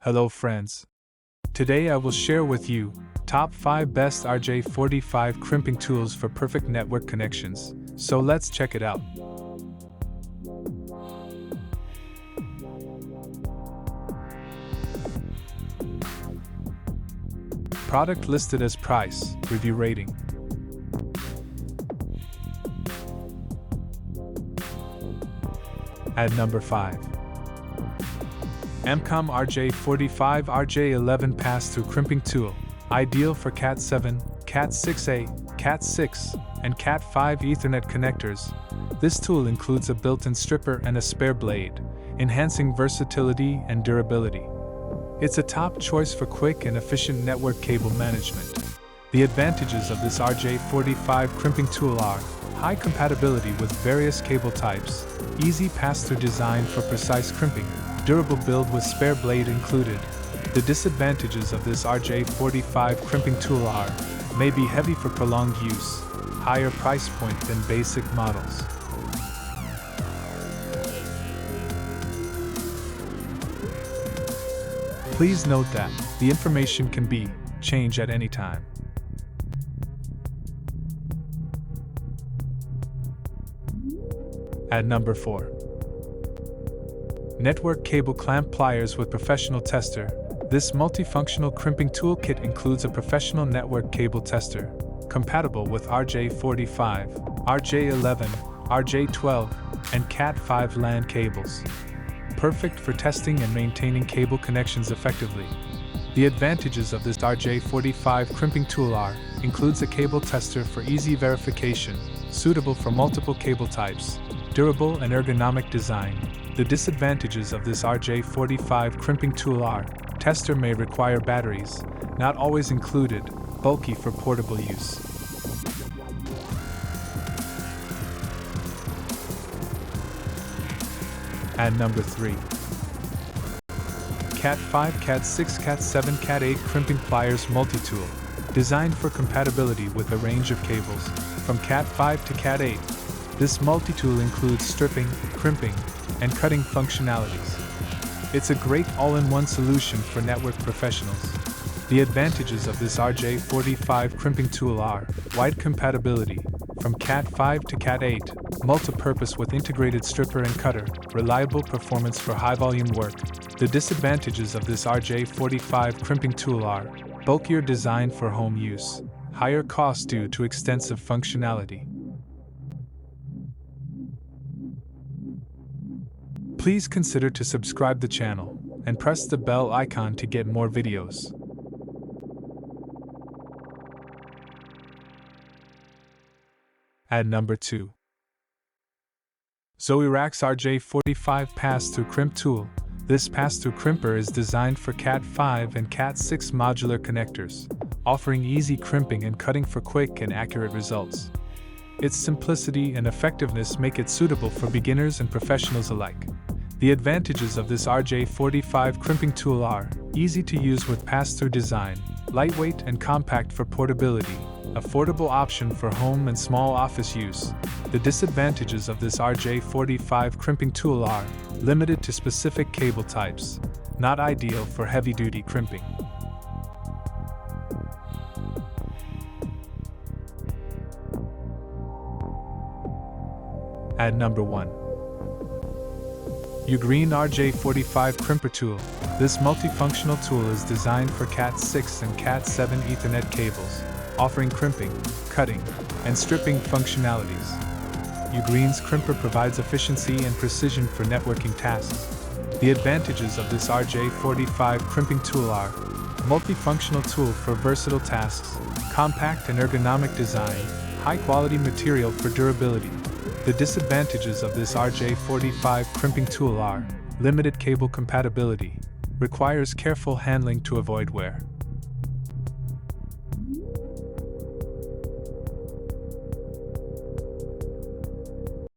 Hello friends. Today I will share with you top 5 best RJ45 crimping tools for perfect network connections. So let's check it out. Product listed as price, review rating. At number 5. AMPCOM RJ45 RJ11 Pass-Through Crimping Tool, ideal for Cat 7, Cat 6A, Cat 6, and Cat 5 Ethernet connectors. This tool includes a built-in stripper and a spare blade, enhancing versatility and durability. It's a top choice for quick and efficient network cable management. The advantages of this RJ45 crimping tool are high compatibility with various cable types, easy pass-through design for precise crimping, durable build with spare blade included. The disadvantages of this RJ45 crimping tool are, may be heavy for prolonged use, higher price point than basic models. Please note that the information can be changed at any time. At number 4. Network Cable Clamp Pliers with Professional Tester. This multifunctional crimping toolkit includes a professional network cable tester, compatible with RJ45, RJ11, RJ12, and Cat 5 LAN cables. Perfect for testing and maintaining cable connections effectively. The advantages of this RJ45 crimping tool are, includes a cable tester for easy verification, suitable for multiple cable types, durable and ergonomic design. The disadvantages of this RJ45 crimping tool are, tester may require batteries, not always included, bulky for portable use. At number 3. Cat 5, Cat 6, Cat 7, Cat 8 Crimping Pliers Multi-Tool, designed for compatibility with a range of cables, from Cat 5 to Cat 8. This multi-tool includes stripping, crimping, and cutting functionalities. It's a great all-in-one solution for network professionals. The advantages of this RJ45 crimping tool are wide compatibility, from Cat 5 to Cat 8, multi-purpose with integrated stripper and cutter, reliable performance for high-volume work. The disadvantages of this RJ45 crimping tool are bulkier design for home use, higher cost due to extensive functionality. Please consider to subscribe the channel and press the bell icon to get more videos. At number 2. ZoeRax RJ45 Pass-Through Crimp Tool. This pass-through crimper is designed for Cat 5 and Cat 6 modular connectors, offering easy crimping and cutting for quick and accurate results. Its simplicity and effectiveness make it suitable for beginners and professionals alike. The advantages of this RJ45 crimping tool are easy to use with pass-through design, lightweight and compact for portability, affordable option for home and small office use. The disadvantages of this RJ45 crimping tool are limited to specific cable types, not ideal for heavy-duty crimping. At number 1. UGREEN RJ45 Crimper Tool. This multifunctional tool is designed for Cat 6 and Cat 7 Ethernet cables, offering crimping, cutting, and stripping functionalities. UGREEN's Crimper provides efficiency and precision for networking tasks. The advantages of this RJ45 crimping tool are multifunctional tool for versatile tasks, compact and ergonomic design, high-quality material for durability. The disadvantages of this RJ45 crimping tool are limited cable compatibility, requires careful handling to avoid wear.